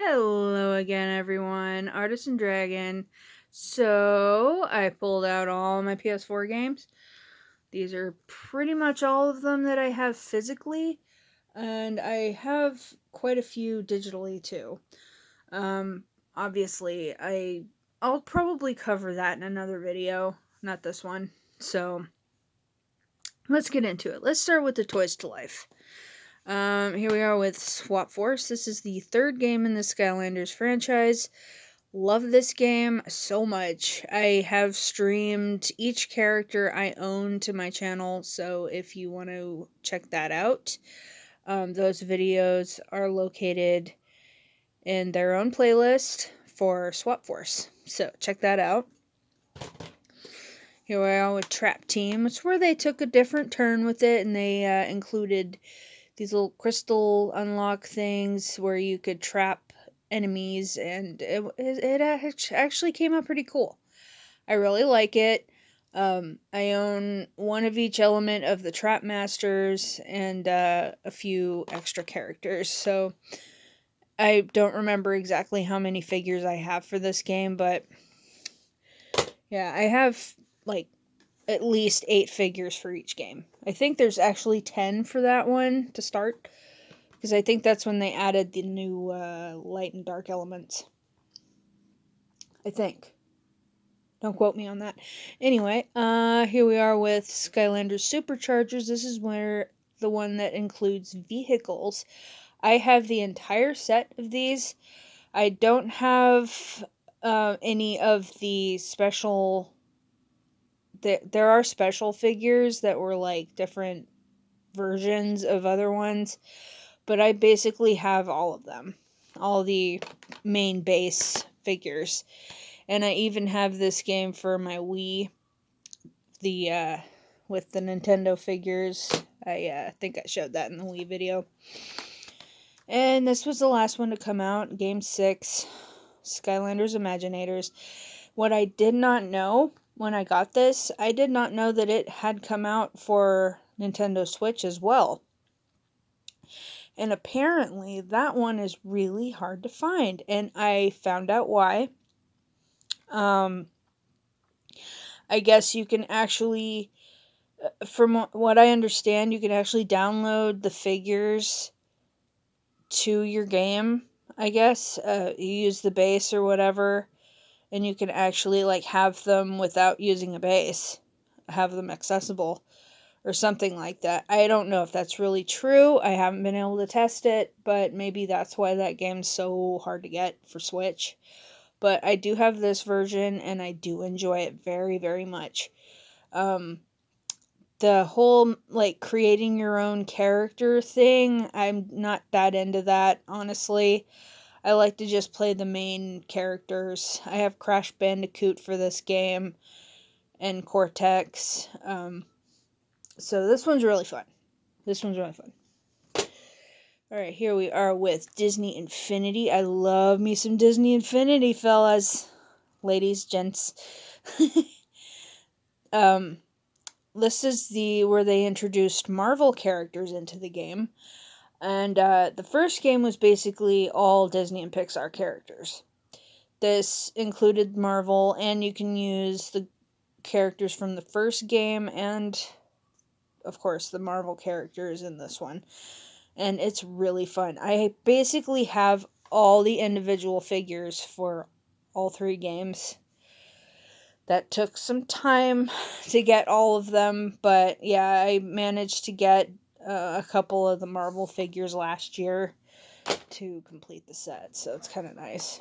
Hello again, everyone. Artisan Dragon. So, I pulled out all my PS4 games. These are pretty much all of them that I have physically, and I have quite a few digitally too. Um, obviously, I'll probably cover that in another video, not this one. So, let's get into it. Let's start with the Toys to Life. Here we are with Swap Force. This is the third game in the Skylanders franchise. Love this game so much. I have streamed each character I own to my channel, so if you want to check that out, those videos are located in their own playlist for Swap Force. So check that out. Here we are with Trap Team. It's where they took a different turn with it, and they included these little crystal unlock things where you could trap enemies, and it actually came out pretty cool. I really like it. I own one of each element of the Trap Masters and a few extra characters. So I don't remember exactly how many figures I have for this game, but yeah, I have like at least 8 figures for each game. I think there's actually 10 for that one to start, because I think that's when they added the new light and dark elements. I think. Don't quote me on that. Anyway, here we are with Skylanders Superchargers. This is where the one that includes vehicles. I have the entire set of these. I don't have any of the special. There are special figures that were like different versions of other ones, but I basically have all of them. All the main base figures. And I even have this game for my Wii, with the Nintendo figures. I think I showed that in the Wii video. And this was the last one to come out, Game 6, Skylanders Imaginators. What I did not know when I got this, I did not know that it had come out for Nintendo Switch as well. And apparently that one is really hard to find, and I found out why. I guess you can actually, from what I understand, you can actually download the figures to your game. I guess you use the base or whatever, and you can actually like have them without using a base, have them accessible or something like that. I don't know if that's really true. I haven't been able to test it, but maybe that's why that game's so hard to get for Switch. But I do have this version, and I do enjoy it very, very much. The whole like creating your own character thing, I'm not that into that, honestly. I like to just play the main characters. I have Crash Bandicoot for this game and Cortex. So this one's really fun. Alright, here we are with Disney Infinity. I love me some Disney Infinity, fellas. Ladies, gents. This is where they introduced Marvel characters into the game. And the first game was basically all Disney and Pixar characters. This included Marvel, and you can use the characters from the first game and, of course, the Marvel characters in this one. And it's really fun. I basically have all the individual figures for all 3 games. That took some time to get all of them, but yeah, I managed to get a couple of the Marvel figures last year to complete the set, so it's kind of nice.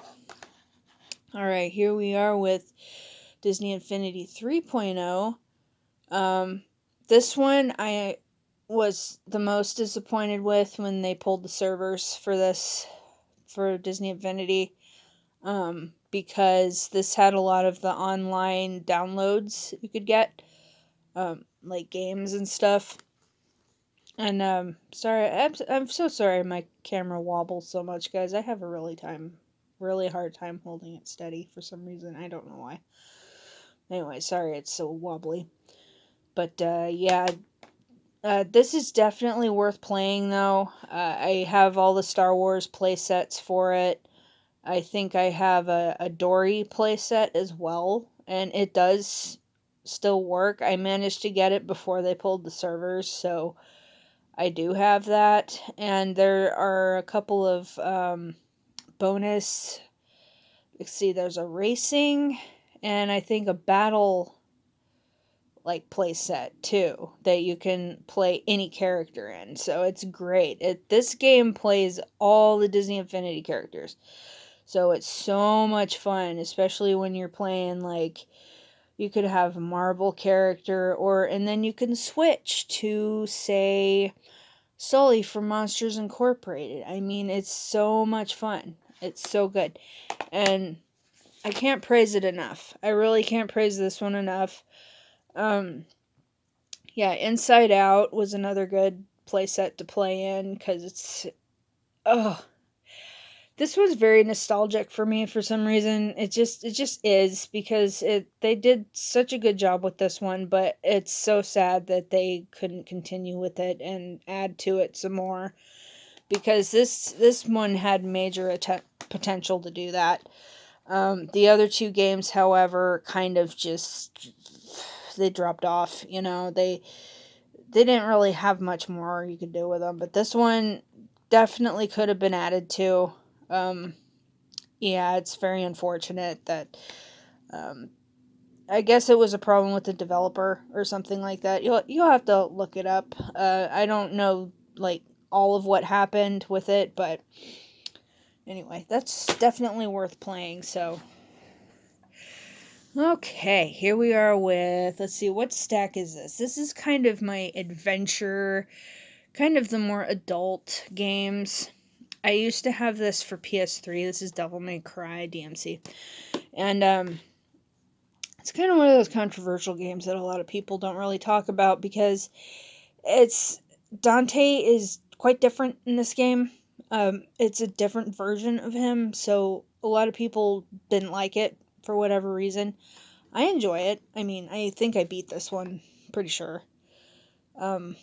Alright, here we are with Disney Infinity 3.0. This one I was the most disappointed with when they pulled the servers for Disney Infinity. Because this had a lot of the online downloads you could get, like games and stuff. And sorry, I'm so sorry my camera wobbles so much, guys. I have a really hard time holding it steady for some reason. I don't know why. Anyway, sorry it's so wobbly. But yeah, this is definitely worth playing though. I have all the Star Wars play sets for it. I think I have a Dory playset as well, and it does still work. I managed to get it before they pulled the servers, so I do have that. And there are a couple of bonus. Let's see, there's a racing, and I think a battle like play set too that you can play any character in. So it's great. This game plays all the Disney Infinity characters. So it's so much fun, especially when you're playing like you could have a Marvel character and then you can switch to say Sully from Monsters Incorporated. I mean, it's so much fun. It's so good. And I can't praise it enough. I really can't praise this one enough. Yeah, Inside Out was another good playset to play in because oh, this was very nostalgic for me for some reason. It just is because they did such a good job with this one, but it's so sad that they couldn't continue with it and add to it some more because this one had major potential to do that. The other two games, however, kind of just they dropped off. They didn't really have much more you could do with them, but this one definitely could have been added to. Um, yeah, it's very unfortunate that um, I guess it was a problem with the developer or something like that. You'll have to look it up. I don't know like all of what happened with it, but anyway, that's definitely worth playing. So okay, here we are with, let's see, what stack is this? This is kind of my adventure, kind of the more adult games. I used to have this for PS3. This is Devil May Cry DMC. And it's kind of one of those controversial games that a lot of people don't really talk about because Dante is quite different in this game. It's a different version of him, so a lot of people didn't like it for whatever reason. I enjoy it. I mean, I think I beat this one, pretty sure. Um,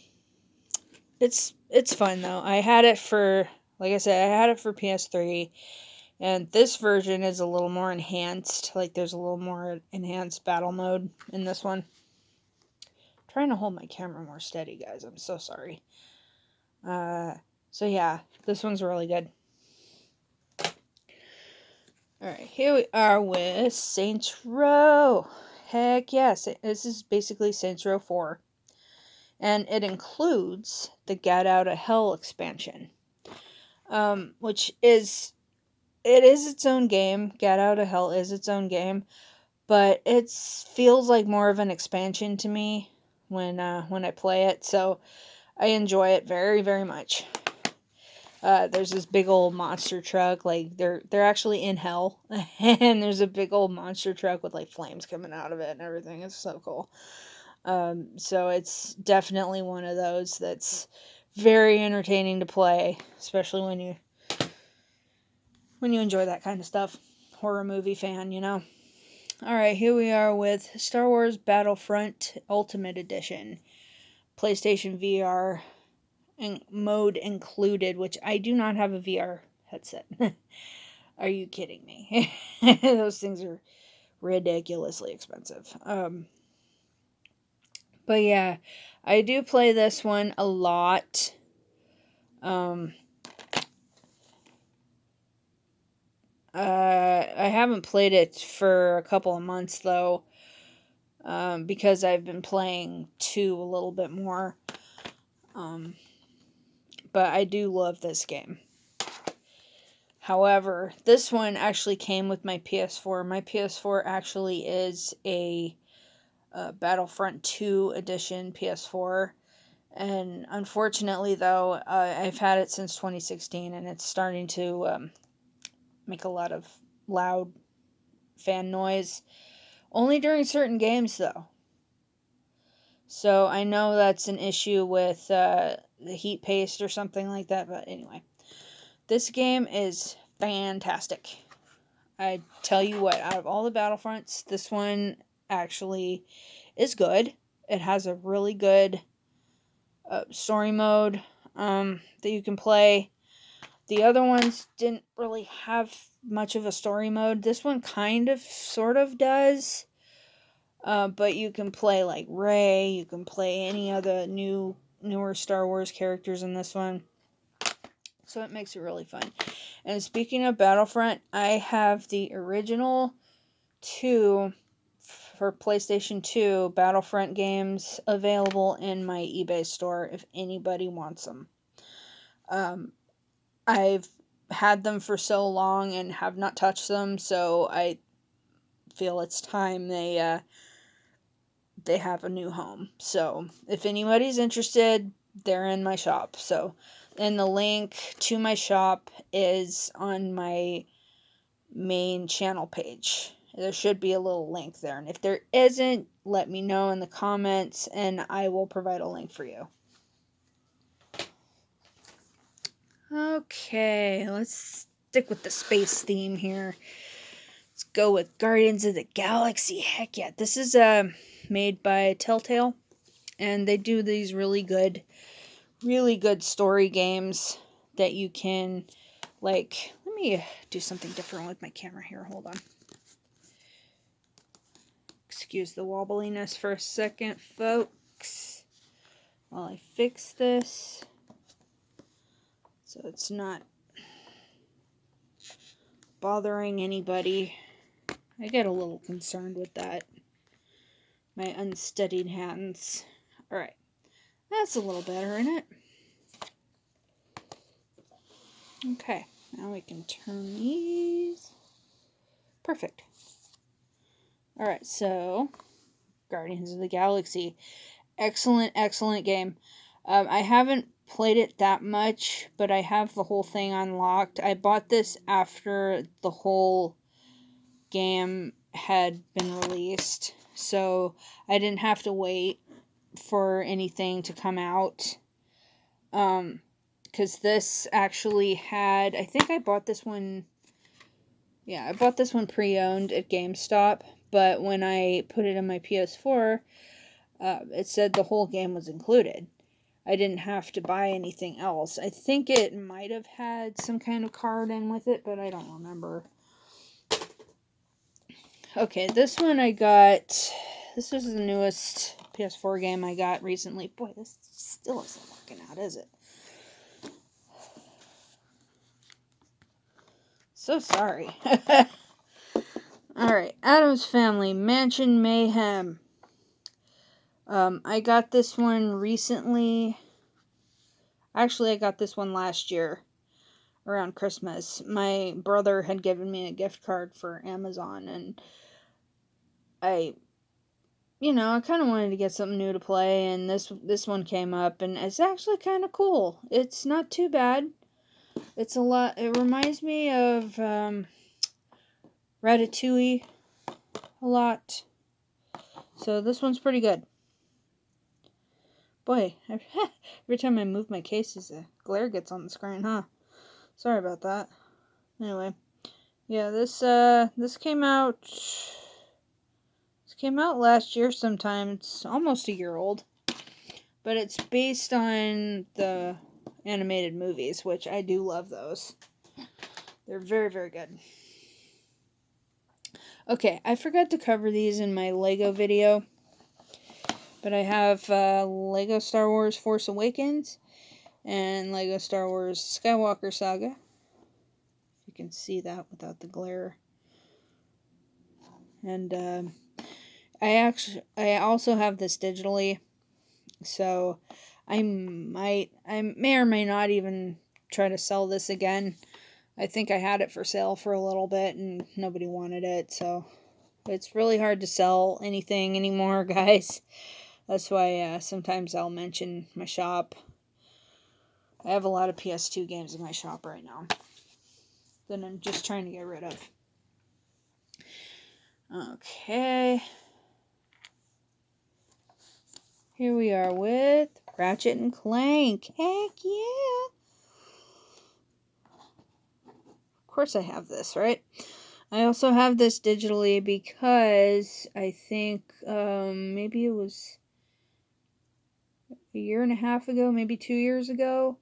it's fun though. I had it for, like I said, I had it for PS3, and this version is a little more enhanced. Like there's a little more enhanced battle mode in this one. I'm trying to hold my camera more steady, guys. I'm so sorry. So yeah, this one's really good. Alright, here we are with Saints Row. Heck yes, this is basically Saints Row 4. And it includes the Get Out of Hell expansion. Which is, it is its own game. Get Out of Hell is its own game. But it feels like more of an expansion to me when I play it. So I enjoy it very, very much. There's this big old monster truck, like they're actually in hell, and there's a big old monster truck with like flames coming out of it and everything. It's so cool. So it's definitely one of those that's very entertaining to play, especially when you enjoy that kind of stuff. Horror movie fan, you know. All right, here we are with Star Wars Battlefront Ultimate Edition, PlayStation VR mode included, which I do not have a VR headset. Are you kidding me? Those things are ridiculously expensive. But yeah, I do play this one a lot. I haven't played it for a couple of months though, because I've been playing 2 a little bit more. But I do love this game. However, this one actually came with my PS4. My PS4 actually is a Battlefront 2 edition PS4. And unfortunately, though, I've had it since 2016, and it's starting to make a lot of loud fan noise. Only during certain games, though. So I know that's an issue with the heat paste or something like that, but anyway. This game is fantastic. I tell you what, out of all the Battlefronts, this one actually is good. It has a really good story mode that you can play. The other ones didn't really have much of a story mode. This one kind of, sort of does. But you can play like Rey, you can play any of the newer Star Wars characters in this one. So it makes it really fun. And speaking of Battlefront, I have the original 2 for PlayStation 2 Battlefront games available in my eBay store if anybody wants them. I've had them for so long and have not touched them, so I feel it's time they have a new home. So if anybody's interested, they're in my shop. So, and the link to my shop is on my main channel page. There should be a little link there, and if there isn't, let me know in the comments and I will provide a link for you. Okay, let's stick with the space theme here. Let's go with Guardians of the Galaxy. Heck yeah, this is made by Telltale, and they do these really good story games that you can, like, let me do something different with my camera here. Hold on. Excuse the wobbliness for a second, folks, while I fix this so it's not bothering anybody. I get a little concerned with that. My unsteadied hands. Alright. That's a little better, isn't it? Okay. Now we can turn these. Perfect. Alright, so Guardians of the Galaxy. Excellent, excellent game. I haven't played it that much, but I have the whole thing unlocked. I bought this after the whole game had been released, so I didn't have to wait for anything to come out. Because this actually had, I think I bought this one, I bought this one pre-owned at GameStop, but when I put it in my PS4, it said the whole game was included. I didn't have to buy anything else. I think it might have had some kind of card in with it, but I don't remember. Okay, this one I got. This is the newest PS4 game I got recently. Boy, this still isn't working out, is it? So sorry. Alright, Addams Family, Mansion Mayhem. I got this one recently. Actually, I got this one last year around Christmas. My brother had given me a gift card for Amazon, and I kind of wanted to get something new to play, and this one came up, and it's actually kind of cool. It's not too bad. It's a lot. It reminds me of Ratatouille a lot. So this one's pretty good. Boy, every time I move my cases, a glare gets on the screen, huh? Sorry about that. Anyway, yeah, this came out. This came out last year sometime. It's almost a year old, but it's based on the animated movies, which I do love those. They're very, very good. Okay, I forgot to cover these in my Lego video, but I have Lego Star Wars Force Awakens and Lego Star Wars Skywalker Saga. You can see that without the glare. And I also have this digitally, so I may or may not even try to sell this again. I think I had it for sale for a little bit and nobody wanted it, so it's really hard to sell anything anymore, guys. That's why sometimes I'll mention my shop. I have a lot of PS2 games in my shop right now that I'm just trying to get rid of. Okay. Here we are with Ratchet and Clank. Heck yeah! Of course I have this, right? I also have this digitally because I think maybe it was a year and a half ago, maybe 2 years ago.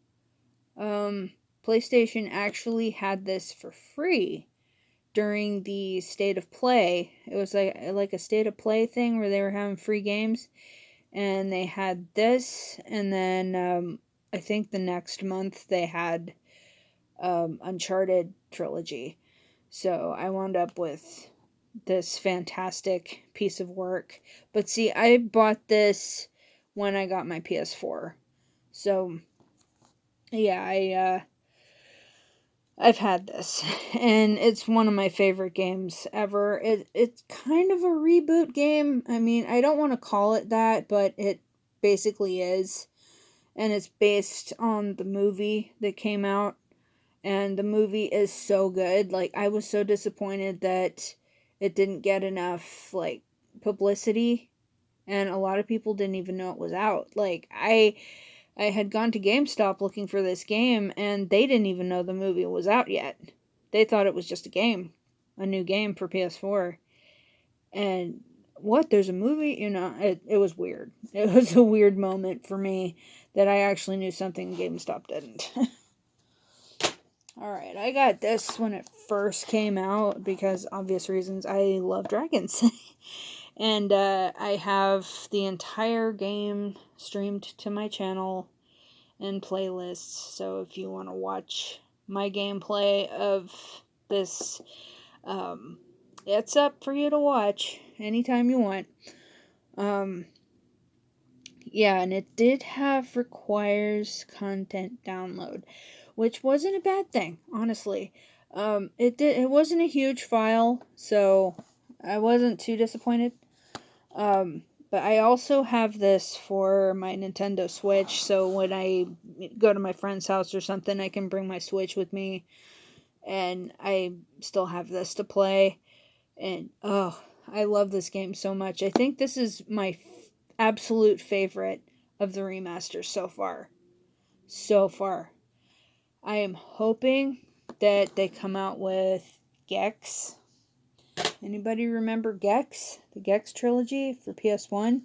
PlayStation actually had this for free during the State of Play. It was like a State of Play thing where they were having free games, and they had this, and then I think the next month they had Uncharted trilogy. So I wound up with this fantastic piece of work. But see, I bought this when I got my PS4. So yeah, I've had this, and it's one of my favorite games ever. It's kind of a reboot game. I mean, I don't want to call it that, but it basically is. And it's based on the movie that came out, and the movie is so good. Like, I was so disappointed that it didn't get enough like publicity, and a lot of people didn't even know it was out. Like, I had gone to GameStop looking for this game, and they didn't even know the movie was out yet. They thought it was just a new game for PS4. And what? There's a movie? It was weird. It was a weird moment for me that I actually knew something GameStop didn't. Alright, I got this when it first came out because obvious reasons. I love dragons. And I have the entire game streamed to my channel and playlists. So if you want to watch my gameplay of this, it's up for you to watch anytime you want. Yeah, and it did have requires content download, which wasn't a bad thing, honestly. It wasn't a huge file, so I wasn't too disappointed. But I also have this for my Nintendo Switch, so when I go to my friend's house or something, I can bring my Switch with me, and I still have this to play. And oh, I love this game so much. I think this is my absolute favorite of the remasters so far. So far. I am hoping that they come out with Gex. Anybody remember Gex? The Gex trilogy for PS1?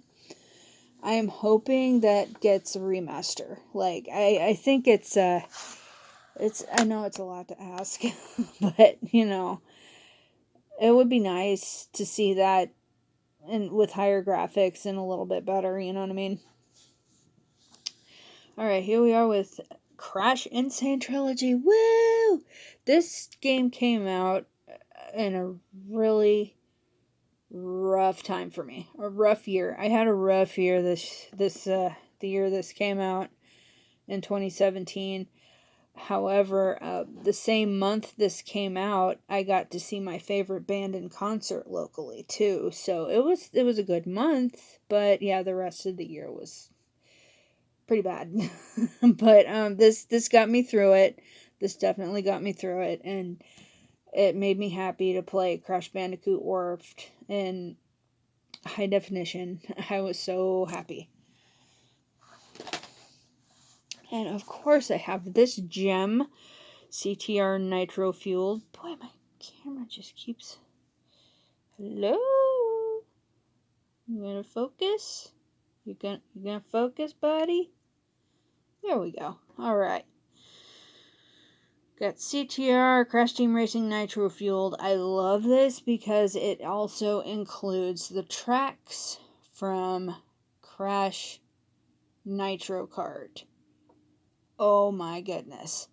I am hoping that gets a remaster. Like, I think I know it's a lot to ask, but, it would be nice to see that and with higher graphics and a little bit better, you know what I mean? Alright, here we are with Crash Insane Trilogy. Woo! This game came out in a really rough time for me. A rough year. I had a rough year the year this came out in 2017. However, the same month this came out, I got to see my favorite band in concert locally too. So it was a good month, but yeah, the rest of the year was pretty bad. But this got me through it. This definitely got me through it, and it made me happy to play Crash Bandicoot Warped in high definition. I was so happy. And of course I have this gem, CTR Nitro Fueled. Boy, my camera just keeps... Hello? You gonna focus? You gonna focus, buddy? There we go. Alright. Got CTR, Crash Team Racing Nitro Fueled. I love this because it also includes the tracks from Crash Nitro Kart. Oh my goodness.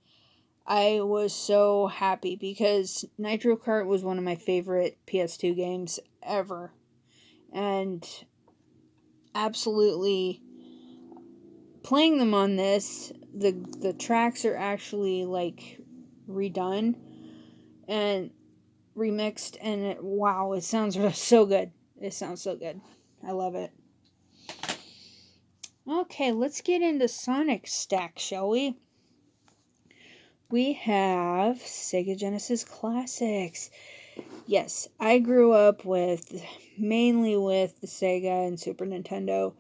I was so happy because Nitro Kart was one of my favorite PS2 games ever. And absolutely playing them on this, the tracks are actually like redone and remixed, and wow, it sounds so good. It sounds so good. I love it. Okay, let's get into Sonic Stack, shall we? We have Sega Genesis Classics. Yes, I grew up mainly with the Sega and Super Nintendo,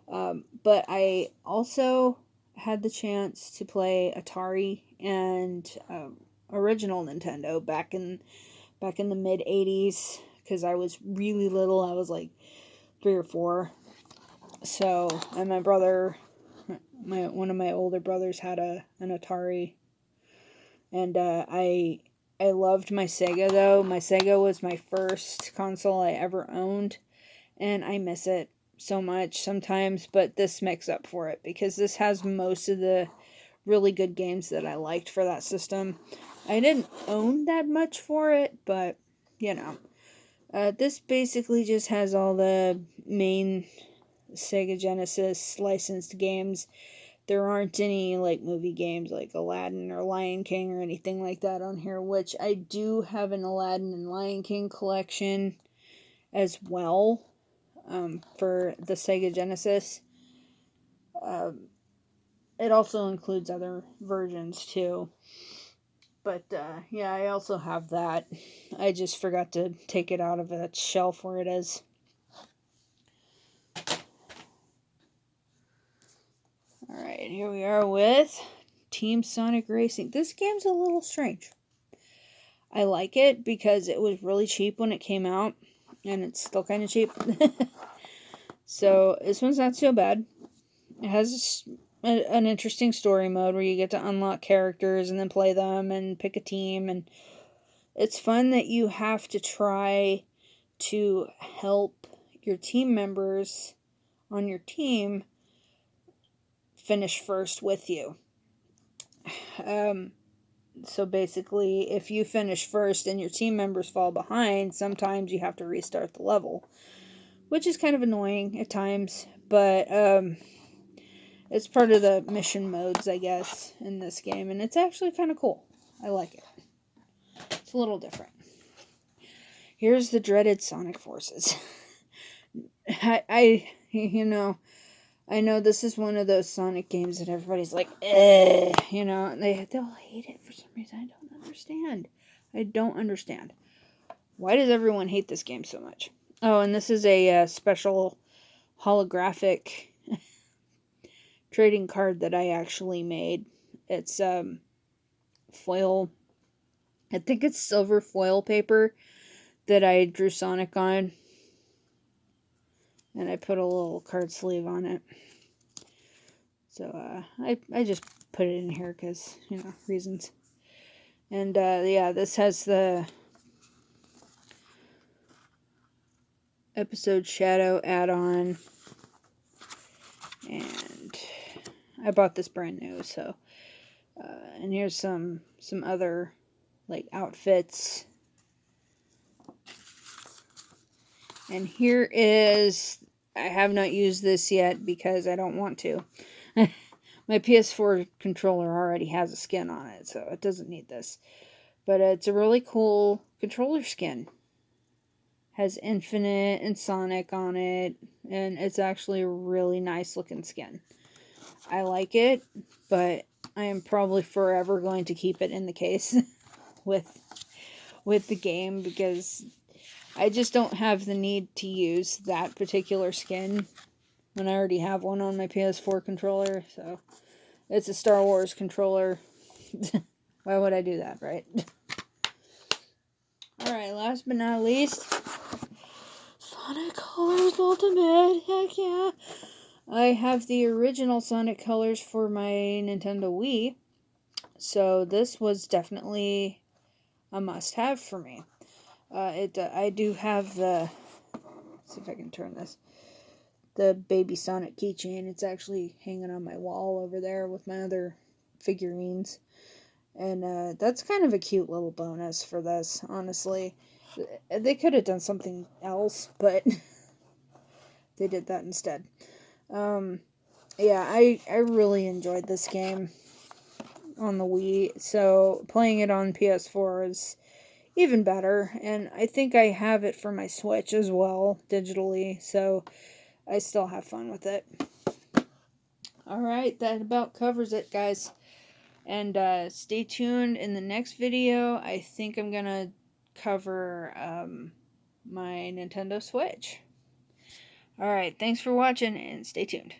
but I also had the chance to play Atari and original Nintendo back in the mid 80s, because I was really little. I was like 3 or 4. So, and my brother, one of my older brothers had an Atari. And I loved my Sega though. My Sega was my first console I ever owned, and I miss it so much sometimes, but this makes up for it because this has most of the really good games that I liked for that system. I didn't own that much for it, but you know. This basically just has all the main Sega Genesis licensed games. There aren't any like movie games like Aladdin or Lion King or anything like that on here, which I do have an Aladdin and Lion King collection as well, for the Sega Genesis. Um, it also includes other versions too. But yeah, I also have that. I just forgot to take it out of that shelf where it is. Alright, here we are with Team Sonic Racing. This game's a little strange. I like it because it was really cheap when it came out, and it's still kind of cheap. So, this one's not so bad. It has an interesting story mode where you get to unlock characters and then play them and pick a team. And it's fun that you have to try to help your team members on your team finish first with you. So basically, if you finish first and your team members fall behind, sometimes you have to restart the level, which is kind of annoying at times, but it's part of the mission modes, I guess, in this game, and it's actually kind of cool. I like it. It's a little different. Here's the dreaded Sonic Forces. I know this is one of those Sonic games that everybody's like, eh, they'll hate it for some reason. I don't understand. Why does everyone hate this game so much? Oh, and this is a special holographic trading card that I actually made. It's foil. I think it's silver foil paper that I drew Sonic on. And I put a little card sleeve on it. So I just put it in here because, reasons. And yeah, this has the Episode Shadow add-on. And I bought this brand new, so. And here's some other, like, outfits. And here is, I have not used this yet because I don't want to. My PS4 controller already has a skin on it, so it doesn't need this. But it's a really cool controller skin. Has Infinite and Sonic on it, and it's actually a really nice looking skin. I like it, but I am probably forever going to keep it in the case with the game because I just don't have the need to use that particular skin when I already have one on my PS4 controller. So it's a Star Wars controller. Why would I do that, right? Alright, last but not least, Sonic Colors Ultimate. Heck yeah. I have the original Sonic Colors for my Nintendo Wii. So this was definitely a must-have for me. I do have the, let's see if I can turn this, the Baby Sonic keychain. It's actually hanging on my wall over there with my other figurines. And that's kind of a cute little bonus for this, honestly. They could have done something else, but they did that instead. Yeah, I really enjoyed this game on the Wii, so playing it on PS4 is even better, and I think I have it for my Switch as well, digitally, so I still have fun with it. Alright, that about covers it, guys. And stay tuned in the next video. I think I'm gonna cover my Nintendo Switch. Alright, thanks for watching, and stay tuned.